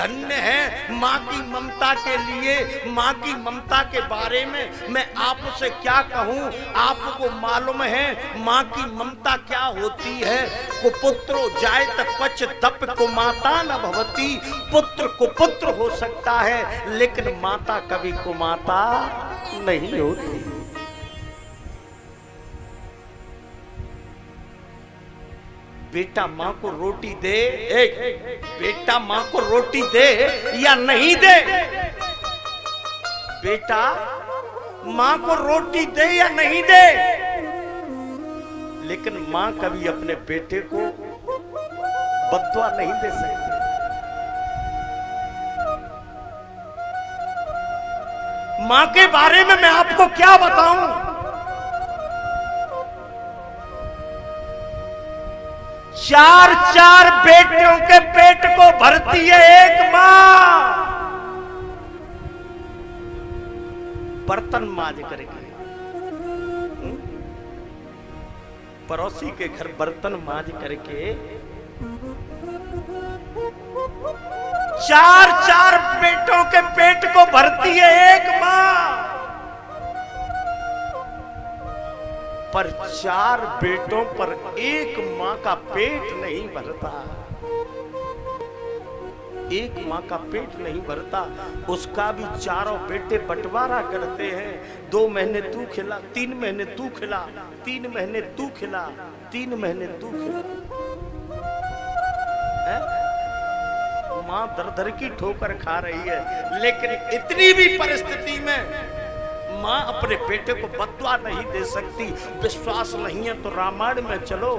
धन्य है माँ की ममता के लिए। माँ की ममता के बारे में मैं आपसे क्या कहूँ, आपको मालूम है माँ की ममता क्या होती है। कुपुत्रो जायत क्वच तप कुमाता न भवती। पुत्र कुपुत्र हो सकता है लेकिन माता कभी कुमाता नहीं होती। बेटा माँ को रोटी दे, बेटा माँ को रोटी दे या नहीं दे, बेटा माँ को रोटी दे या नहीं दे, लेकिन माँ कभी अपने बेटे को बद्दुआ नहीं दे सकती। माँ के बारे में मैं आपको क्या बताऊं। 4 बेटियों के पेट को भरती है एक माँ, बर्तन मांज करके। पड़ोसी के घर बर्तन मांज करके 4 बेटों के पेट को भरती है एक माँ, पर 4 बेटों पर एक माँ का पेट नहीं भरता। एक माँ का पेट नहीं भरता। उसका भी 4 बेटे बंटवारा करते हैं। 2 महीने तू खिला, 3 महीने तू खिला, 3 महीने तू खिला, 3 महीने तू खिला। माँ दर दर की ठोकर खा रही है, लेकिन इतनी भी परिस्थिति में माँ अपने बेटे को बद्दुआ नहीं दे सकती। विश्वास नहीं है तो रामायण में चलो।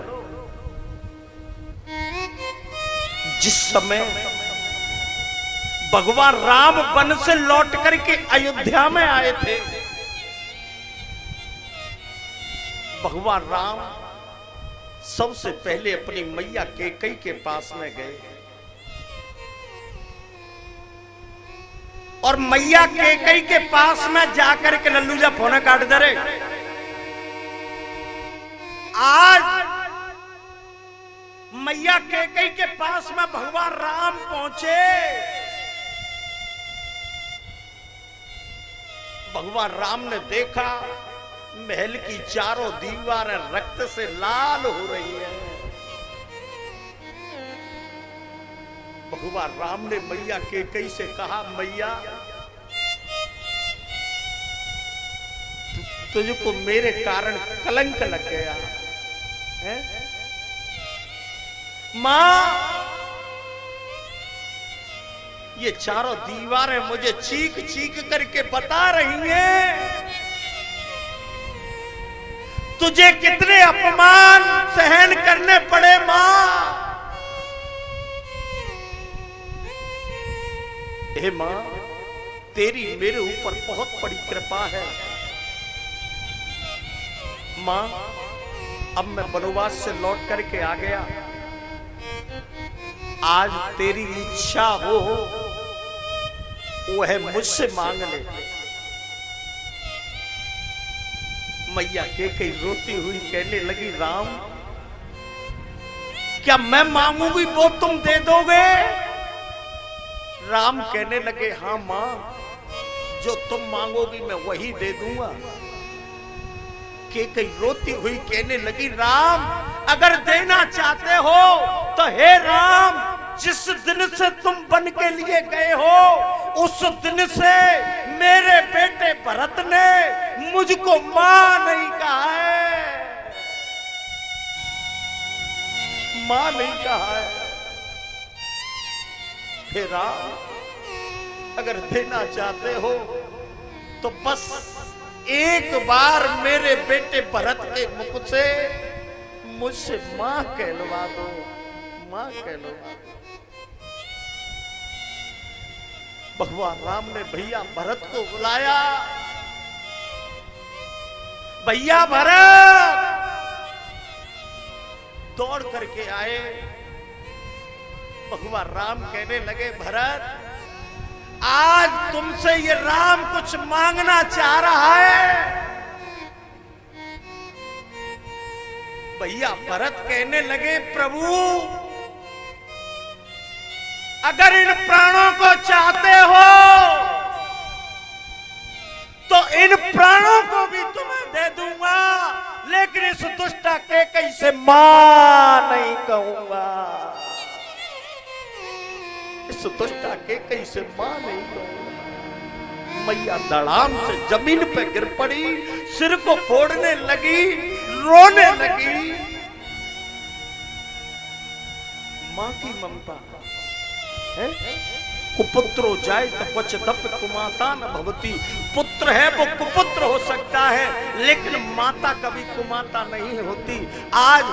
जिस समय भगवान राम वन से लौट करके अयोध्या में आए थे, भगवान राम सबसे पहले अपनी मैया कैकेयी के पास में गए और मैया कैकेयी के पास में जाकर के लल्लू जा फोन काट दे रे। आज मैया कैकेयी के पास में भगवान राम पहुंचे। भगवान राम ने देखा महल की 4 दीवारें रक्त से लाल हो रही है। भगवान राम ने मैया कैकेयी से कहा, मैया तुझको मेरे कारण कलंक लग गया है। मां, ये 4 दीवारें मुझे चीख चीख करके बता रही हैं तुझे कितने अपमान सहन करने पड़े। मां, हे मां, तेरी मेरे ऊपर बहुत बड़ी कृपा है। मां, अब मैं वनवास से लौट करके आ गया। आज तेरी इच्छा हो वह मुझसे मांग ले। मैया कैकेयी रोती हुई कहने लगी, राम क्या मैं मांगूंगी वो तुम दे दोगे? राम कहने लगे, हाँ मां, जो तुम मांगोगी मैं वही दे दूंगा। कैकेयी रोती हुई कहने लगी, राम अगर देना चाहते हो तो हे राम, जिस दिन से तुम वन के लिए गए हो उस दिन से मेरे बेटे भरत ने मुझको मां नहीं कहा है, मां नहीं कहा है। हे राम, अगर देना चाहते हो तो बस एक बार मेरे बेटे भरत के मुख से मुझसे मां कहलवा दो, मां कहलवा दो। भगवान राम ने भैया भरत को बुलाया। भैया भरत दौड़ करके आए। भगवान राम कहने लगे, भरत आज तुमसे ये राम कुछ मांगना चाह रहा है। भैया भरत कहने लगे, प्रभु अगर इन प्राणों को चाहते हो तो इन प्राणों को भी तुम्हें दे दूंगा, लेकिन इस दुष्टा कैकई से मां नहीं कहूंगा। इस दुष्टा कैकई से मां नहीं कहूंगा। मैया धड़ाम से जमीन पे गिर पड़ी, सिर को फोड़ने लगी, रोने लगी। मां की ममता है। कुपुत्रो जाए क्वचिदप कुमाता न भवती। पुत्र है वो कुपुत्र हो सकता है, लेकिन माता कभी कुमाता नहीं होती। आज